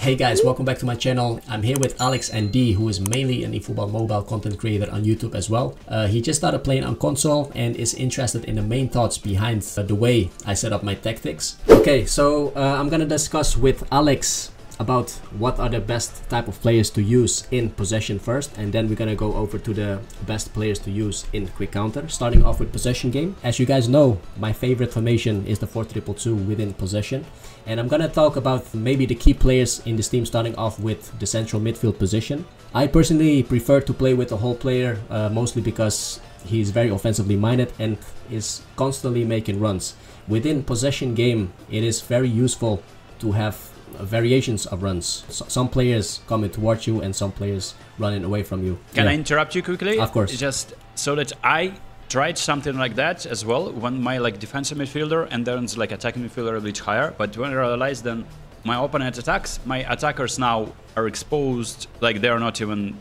Hey guys, welcome back to my channel. I'm here with Alex and D, who is mainly an eFootball mobile content creator on YouTube as well. He just started playing on console and is interested in the main thoughts behind the way I set up my tactics. Okay, so I'm gonna discuss with Alex about what are the best type of players to use in possession first, and then we're gonna go over to the best players to use in quick counter, starting off with possession game. As you guys know, my favorite formation is the 4-2-2 within possession, and I'm gonna talk about maybe the key players in this team, starting off with the central midfield position. I personally prefer to play with a whole player, mostly because he's very offensively minded and is constantly making runs. Within possession game, it is very useful to have variations of runs. So some players coming towards you and some players running away from you. Can I interrupt you quickly? Of course. Just so that I tried something like that as well when my defensive midfielder and then attacking midfielder a bit higher, but when I realized then my opponent attacks, my attackers now are exposed, they're not even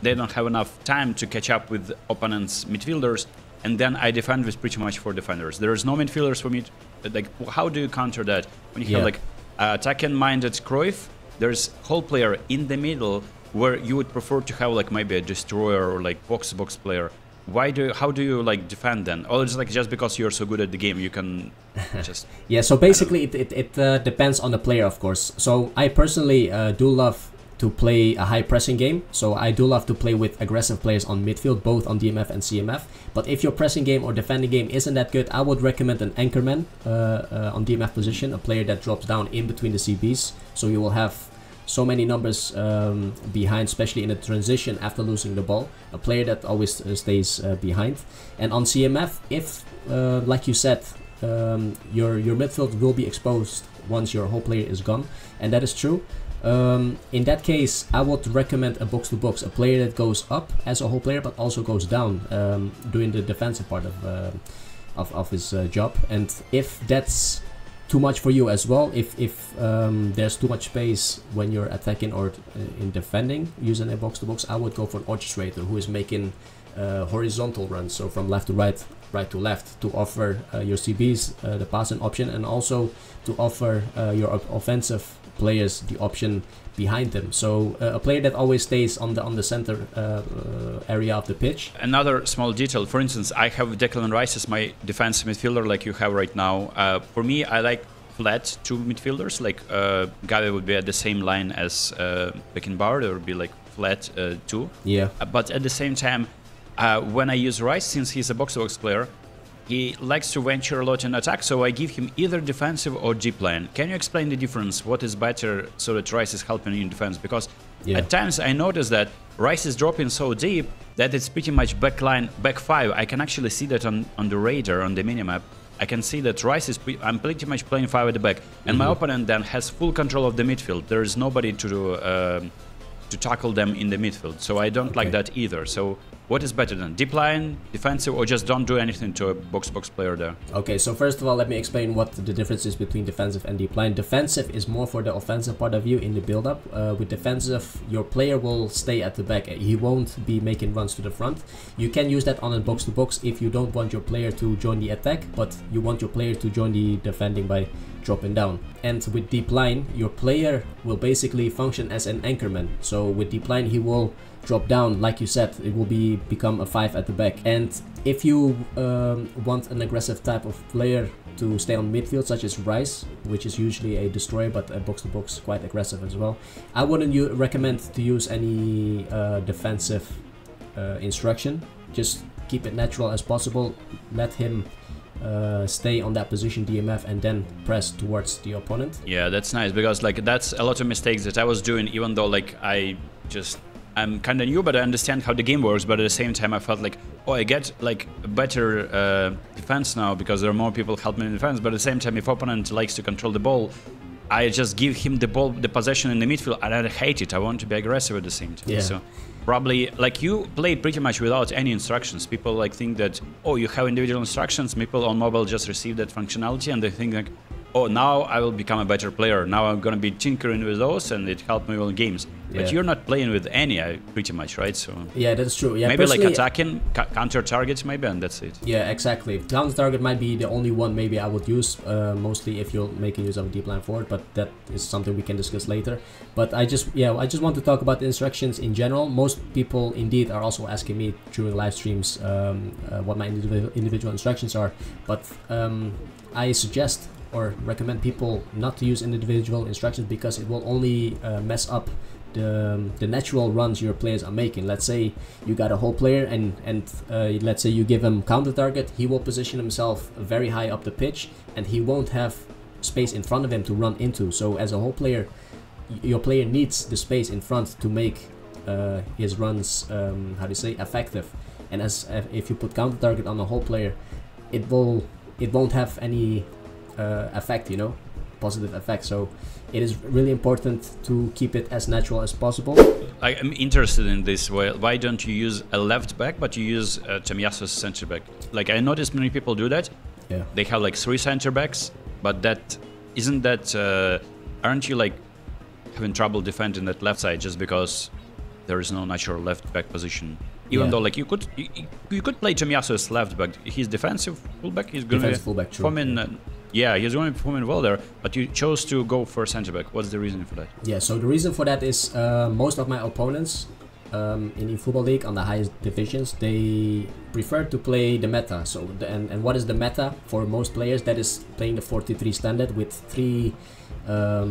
they don't have enough time to catch up with opponent's midfielders, and then I defend with pretty much 4 defenders. There is no midfielders for me. How do you counter that when you have attacking-minded Cruyff? There's whole player in the middle where you would prefer to have maybe a destroyer or box-to-box player. How do you defend then? Or it's just because you're so good at the game you can just... Yeah, so basically it depends on the player, of course. So I personally do love to play a high pressing game, so I do love to play with aggressive players on midfield, both on DMF and CMF. But if your pressing game or defending game isn't that good, I would recommend an anchorman on DMF position, a player that drops down in between the CBs, so you will have so many numbers behind, especially in the transition after losing the ball, a player that always stays behind. And on CMF, if like you said, your midfield will be exposed once your whole player is gone, and that is true. In that case, I would recommend a box-to-box, a player that goes up as a whole player but also goes down doing the defensive part of his job. And if that's too much for you as well, if there's too much space when you're attacking or in defending using a box-to-box, I would go for an orchestrator who is making horizontal runs, so from left to right, right to left, to offer your CBs the passing option, and also to offer your offensive players the option behind them. So a player that always stays on the center area of the pitch. Another small detail, for instance, I have Declan Rice as my defensive midfielder like you have right now. For me, I like flat 2 midfielders, Gavi would be at the same line as Beckenbauer, there would be flat 2. Yeah. But at the same time, when I use Rice, since he's a box-to-box player, he likes to venture a lot in attack, so I give him either defensive or deep line. Can you explain the difference? What is better so that Rice is helping in defense? Because at times I notice that Rice is dropping so deep that it's pretty much back line, back 5. I can actually see that on the radar, on the minimap. I can see that Rice is... I'm pretty much playing 5 at the back, and my opponent then has full control of the midfield. There is nobody to tackle them in the midfield, so I don't like that either. So what is better than deep line, defensive, or just don't do anything to a box-to-box player there? Okay, so first of all, let me explain what the difference is between defensive and deep line. Defensive is more for the offensive part of you in the build-up. With defensive, your player will stay at the back. He won't be making runs to the front. You can use that on a box-to-box if you don't want your player to join the attack, but you want your player to join the defending by dropping down. And with deep line, your player will basically function as an anchorman. So with deep line, he will drop down, like you said, it will become a 5 at the back. And if you want an aggressive type of player to stay on midfield, such as Rice, which is usually a destroyer but a box-to-box quite aggressive as well, I wouldn't recommend to use any defensive instruction. Just keep it natural as possible. Let him stay on that position DMF and then press towards the opponent. Yeah, that's nice, because that's a lot of mistakes that I was doing, even though I'm kind of new, but I understand how the game works. But at the same time, I felt oh, I get a better defense now because there are more people helping me in defense. But at the same time, if opponent likes to control the ball, I just give him the ball, the possession in the midfield, and I hate it. I want to be aggressive at the same time. Yeah. So probably you play pretty much without any instructions. People think that, oh, you have individual instructions. People on mobile just receive that functionality and they think oh, now I will become a better player. Now I'm gonna be tinkering with those, and it helped me win games. But you're not playing with any, pretty much, right? So yeah, that's true. Yeah, maybe like attacking, counter targets, maybe, and that's it. Yeah, exactly. Counter target might be the only one maybe I would use, mostly if you're making use of a deep line forward. But that is something we can discuss later. But I just want to talk about the instructions in general. Most people indeed are also asking me during live streams what my individual instructions are. But I suggest or recommend people not to use individual instructions because it will only mess up the natural runs your players are making. Let's say you got a whole player and let's say you give him counter target, he will position himself very high up the pitch and he won't have space in front of him to run into. So as a whole player, your player needs the space in front to make his runs effective. And as if you put counter target on a whole player, it won't have any effect, positive effect. So it is really important to keep it as natural as possible. I'm interested in this. Why don't you use a left back but you use Tomiyasu as center back? Like, I noticed many people do that. Yeah, they have like 3 center backs, but that isn't that aren't you like having trouble defending that left side just because there is no natural left back position? Even though like you could play Tomiyasu as left back, he's defensive fullback. He's going to be performing. Yeah, he's going to be performing well there. But you chose to go for center back. What's the reason for that? Yeah, so the reason for that is most of my opponents in the football league on the highest divisions, they prefer to play the meta. So and what is the meta for most players? That is playing the 4-3 standard with 3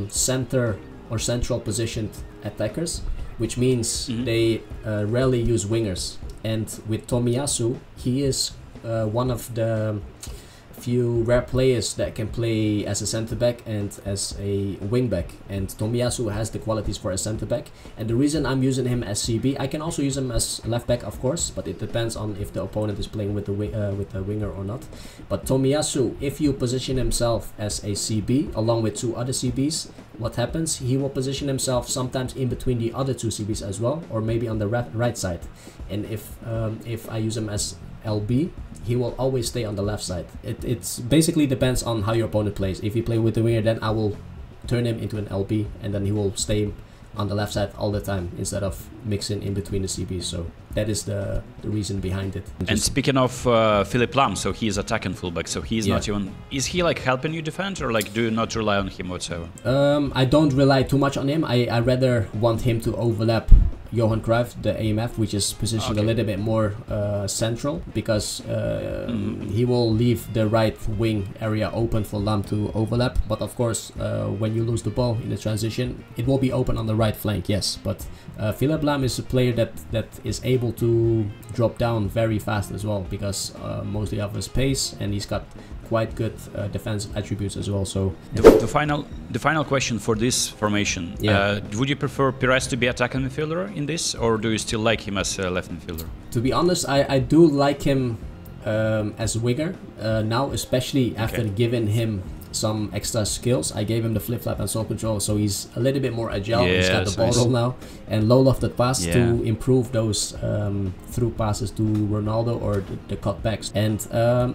center or central positioned attackers, which means they rarely use wingers. And with Tomiyasu, he is one of the few rare players that can play as a center back and as a wing back, and Tomiyasu has the qualities for a center back. And the reason I'm using him as CB, I can also use him as left back, of course, but it depends on if the opponent is playing with the winger or not. But Tomiyasu, if you position himself as a CB along with 2 other CBs, what happens? He will position himself sometimes in between the other 2 CBs as well, or maybe on the right side. And if I use him as LB, he will always stay on the left side. It's basically depends on how your opponent plays. If you play with the winger, then I will turn him into an LB, and then he will stay on the left side all the time instead of mixing in between the CBs. So that is the reason behind it. And speaking of Philip Lam, so he's attacking fullback, so he's not even... Is he like helping you defend, or like do you not rely on him whatsoever? I don't rely too much on him. I rather want him to overlap Johan Cruyff, the AMF, which is positioned a little bit more central, because he will leave the right wing area open for Lam to overlap. But of course, when you lose the ball in the transition, it will be open on the right flank, yes. But Philip Lam is a player that is able to drop down very fast as well, because mostly of his pace, and he's got quite good defensive attributes as well. So the final question for this formation, would you prefer Pires to be attacking midfielder in this, or do you still like him as a left midfielder? To be honest, I do like him as a winger now, especially after giving him some extra skills. I gave him the flip-flap and soul control, so he's a little bit more agile. He's got the ball roll now, and low lofted pass to improve those through passes to Ronaldo or the cutbacks. And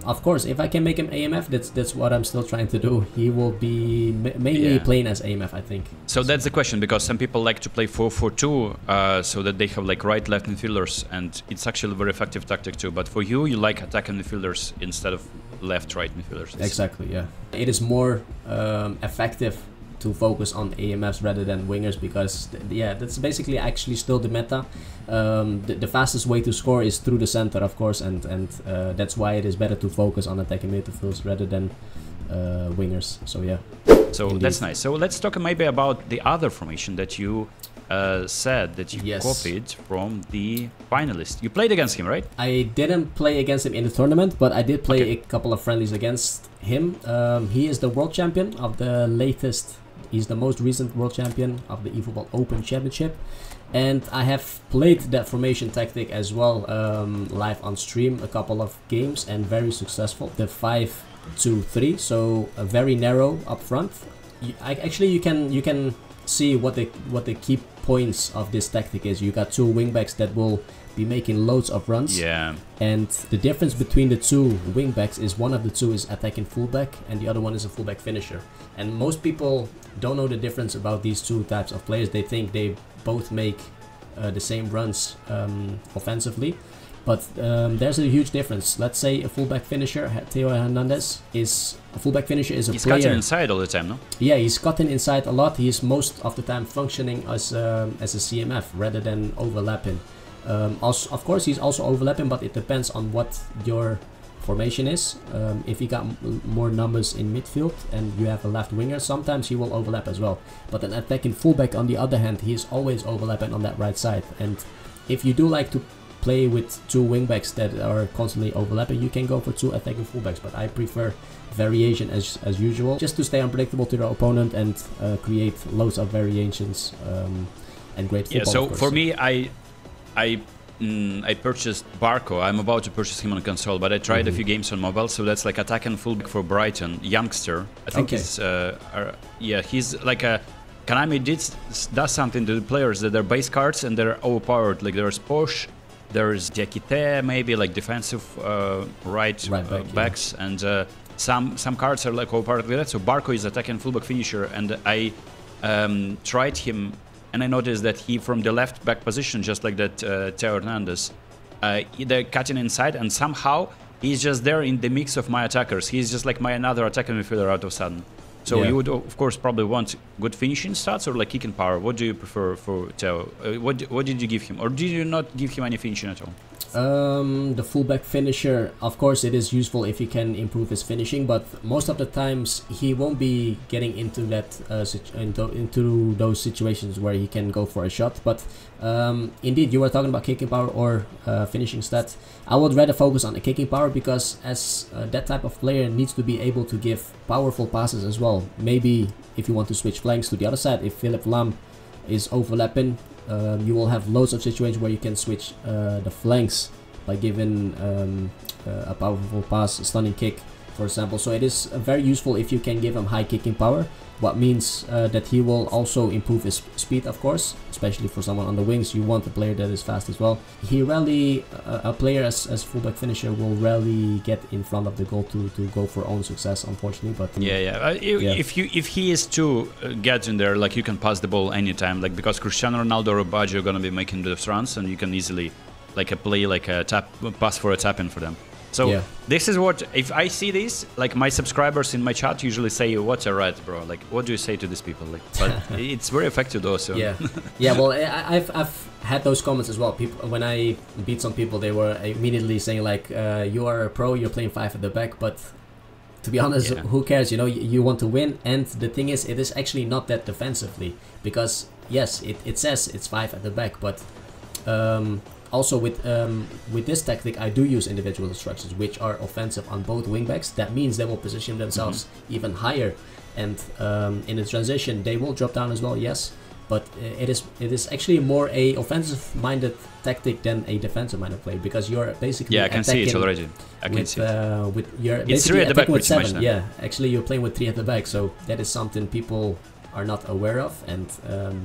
of course, if I can make him AMF, that's what I'm still trying to do. He will be mainly playing as AMF, I think. So that's the question, because some people like to play 4-4-2 so that they have like right-left midfielders, and it's actually a very effective tactic too. But for you like attacking midfielders instead of left-right midfielders. Exactly, yeah. It is more effective to focus on AMFs rather than wingers, because that's basically actually still the meta. The fastest way to score is through the center, of course, and that's why it is better to focus on attacking midfields rather than wingers. So yeah. So that's nice. So let's talk maybe about the other formation that you said that you copied from the finalist. You played against him, right? I didn't play against him in the tournament, but I did play a couple of friendlies against him. He is the world champion of the latest. He's the most recent world champion of the eFootball Open Championship. And I have played that formation tactic as well live on stream a couple of games, and very successful. The 5-2-3, so very narrow up front. You can see what the key points of this tactic is you got two wingbacks that will be making loads of runs. Yeah. And the difference between the two wingbacks is one of the two is attacking fullback and the other one is a fullback finisher. And most people don't know the difference about these two types of players. They think they both make the same runs offensively. But there's a huge difference. Let's say a fullback finisher, Theo Hernandez, is a fullback finisher is a he's player. He's cutting inside all the time, no? Yeah, he's cutting inside a lot. He's most of the time functioning as a CMF rather than overlapping. Also, of course, he's also overlapping, but it depends on what your formation is. If you got more numbers in midfield and you have a left winger, sometimes he will overlap as well. But an attacking fullback, on the other hand, he is always overlapping on that right side. And if you do like to play with two wingbacks that are constantly overlapping, you can go for two attacking fullbacks, but I prefer variation as usual, just to stay unpredictable to the opponent and create loads of variations and great football. Yeah, so for me, I purchased Barco. I'm about to purchase him on console, but I tried a few games on mobile, so that's like attacking fullback for Brighton, youngster. I think he's yeah, he's like a Konami does something to the players that they're base cards and they're overpowered. Like there's Porsche, there's Diakite, maybe like defensive right backs, and some cards are like overpowered with that. So Barco is attacking fullback finisher, and I tried him, and I noticed that he from the left back position, just like that Theo Hernandez, they're cutting inside, and somehow he's just there in the mix of my attackers. He's just like my another attacking midfielder out of sudden. So you would, of course, probably want good finishing stats or like kicking power. What do you prefer for Theo? What did you give him? Or did you not give him any finishing at all? The fullback finisher, of course, it is useful if you can improve his finishing, but most of the times he won't be getting into that into those situations where he can go for a shot. But indeed, you were talking about kicking power or finishing stats. I would rather focus on the kicking power because as that type of player needs to be able to give powerful passes as well. Maybe if you want to switch flanks to the other side, if Philip Lam is overlapping, you will have loads of situations where you can switch the flanks by giving a powerful pass, a stunning kick, for example. So it is very useful if you can give him high kicking power, what means that he will also improve his speed, of course, especially for someone on the wings. You want a player that is fast as well. He rarely, a player as fullback finisher will rarely get in front of the goal to go for own success, unfortunately. But if he is to get in there, like you can pass the ball anytime, like because Cristiano Ronaldo or Baggio are gonna be making the runs, and you can easily like play like a pass for a tap in for them. So this is what, if I see this, like my subscribers in my chat usually say, "What's a rat, bro?" Like, what do you say to these people? Like, but it's very effective also. Yeah, yeah. Well, I've had those comments as well. People, when I beat some people, they were immediately saying like, "You are a pro, you're playing 5 at the back." But to be honest, who cares? You know, you want to win. And the thing is, it is actually not that defensively, because yes, it says it's 5 at the back, but also with this tactic, I do use individual instructions, which are offensive on both wingbacks. That means they will position themselves even higher, and in the transition they will drop down as well. Yes, but it is actually more a offensive-minded tactic than a defensive-minded play, because you're basically I can see it already. I can see it. You're it's 3 at the back with 7. much, yeah, actually you're playing with 3 at the back, so that is something people are not aware of and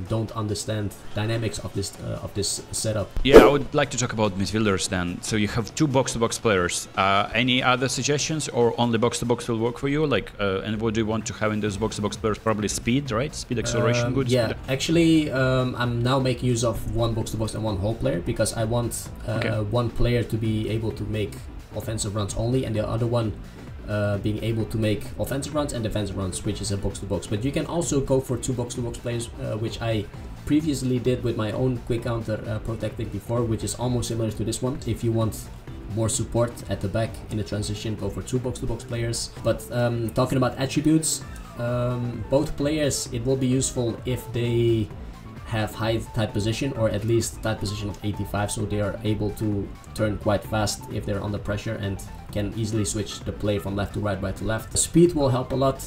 don't understand dynamics of this setup. Yeah, I would like to talk about midfielders then. So you have 2 box-to-box players. Any other suggestions, or only box-to-box will work for you? Like, and what do you want to have in those box-to-box players? Probably speed, right? Speed, acceleration, good. Yeah, speed. actually, I'm now making use of 1 box-to-box and 1 whole player, because I want one player to be able to make offensive runs only, and the other one being able to make offensive runs and defensive runs, which is a box-to-box. But you can also go for 2 box-to-box players, which I previously did with my own quick counter pro tactic before, which is almost similar to this one. If you want more support at the back in the transition, go for 2 box-to-box players. But talking about attributes, both players, it will be useful if they have high tight position, or at least tight position of 85, so they are able to turn quite fast if they're under pressure and can easily switch the play from left to right to left. Speed will help a lot.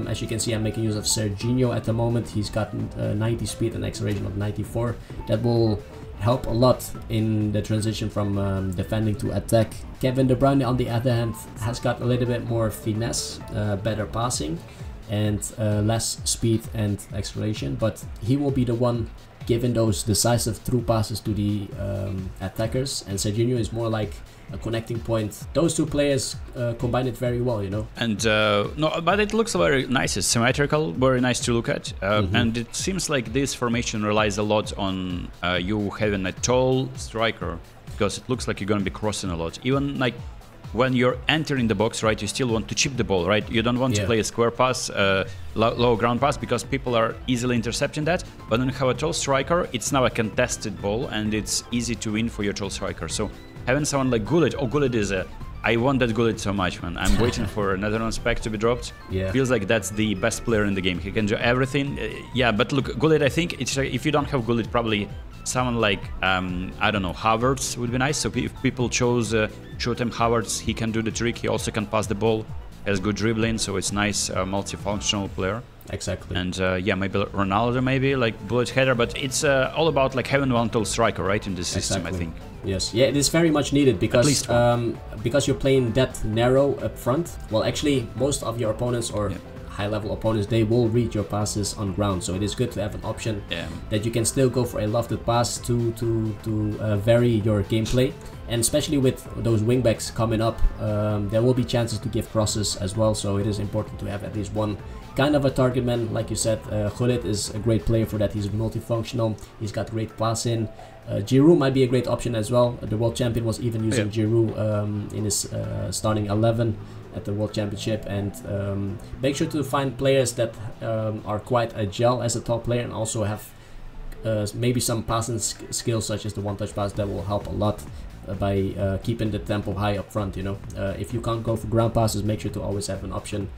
As you can see, I'm making use of Serginho at the moment. He's got 90 speed and acceleration of 94. That will help a lot in the transition from defending to attack. Kevin De Bruyne, on the other hand, has got a little bit more finesse, better passing, and less speed and acceleration, but he will be the one giving those decisive through passes to the attackers, and Serginho is more like a connecting point. Those two players combine it very well, you know. And no, but it looks very nice. It's symmetrical, very nice to look at. And it seems like this formation relies a lot on you having a tall striker, because it looks like you're going to be crossing a lot. Even like when you're entering the box, right, you still want to chip the ball, right? You don't want to play a square pass, low ground pass, because people are easily intercepting that. But when you have a tall striker, it's now a contested ball, and it's easy to win for your tall striker. So having someone like Gullit, Gullit is a... I want that Gullit so much, man. I'm waiting for Netherlands pack to be dropped. Feels like that's the best player in the game. He can do everything. Yeah, but look, Gullit, I think it's if you don't have Gullit, probably someone like, I don't know, Havertz would be nice. So if people chose short-term Havertz, he can do the trick. He also can pass the ball, has good dribbling, so it's nice, multifunctional player. Exactly. And yeah, maybe Ronaldo, maybe like bullet header, but it's all about like having one tall striker, right, in this system, I think. Yes, yeah, it is very much needed because you're playing that narrow up front. Well, actually, most of your opponents or high-level opponents, they will read your passes on ground. So it is good to have an option that you can still go for a lofted pass to vary your gameplay. And especially with those wingbacks coming up, there will be chances to give crosses as well. So it is important to have at least one kind of a target man, like you said. Gullit is a great player for that. He's multifunctional. He's got great passing. Giroud might be a great option as well. The world champion was even using Giroud in his starting 11 at the World Championship. And make sure to find players that are quite agile as a top player and also have maybe some passing skills such as the one-touch pass that will help a lot by keeping the tempo high up front, you know. If you can't go for ground passes, make sure to always have an option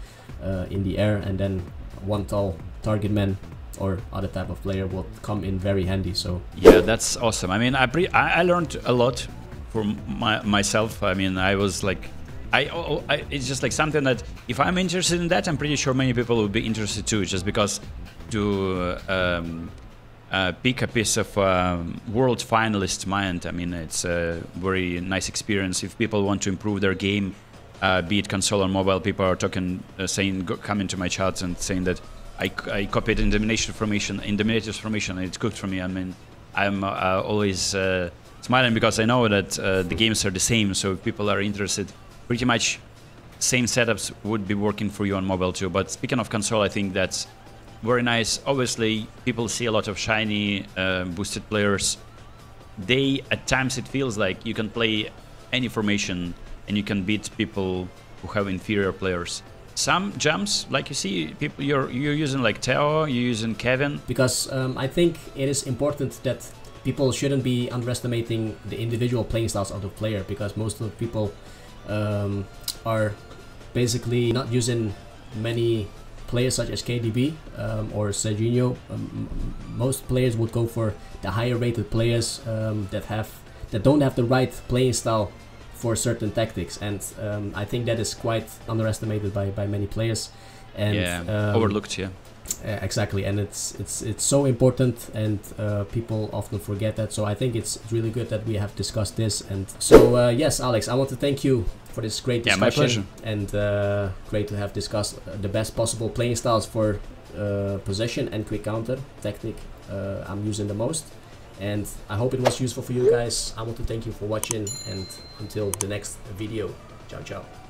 in the air, and then one tall target man or other type of player will come in very handy. So yeah, that's awesome. I mean, I learned a lot from myself. I mean, I was like, it's just like something that if I'm interested in that, I'm pretty sure many people will be interested too, just because to pick a piece of world finalist mind, I mean, it's a very nice experience. If people want to improve their game, be it console or mobile, people are talking, coming to my chats and saying that I copied Indominator's formation, and it's cooked for me. I mean, I'm always smiling because I know that the games are the same. So if people are interested, pretty much same setups would be working for you on mobile too. But speaking of console, I think that's very nice. Obviously, people see a lot of shiny, boosted players. At times, it feels like you can play any formation and you can beat people who have inferior players. Some jumps, like you see, people you're using like Theo, you're using Kevin. Because I think it is important that people shouldn't be underestimating the individual playing styles of the player, because most of the people are basically not using many players such as KDB or Serginho. Most players would go for the higher rated players that don't have the right playing style for certain tactics, and I think that is quite underestimated by many players, and overlooked. Exactly, and it's so important, and people often forget that. So I think it's really good that we have discussed this. And so yes, Alex, I want to thank you for this great discussion. My pleasure. And great to have discussed the best possible playing styles for possession and quick counter tactic I'm using the most. And I hope it was useful for you guys. I want to thank you for watching, and until the next video, ciao ciao.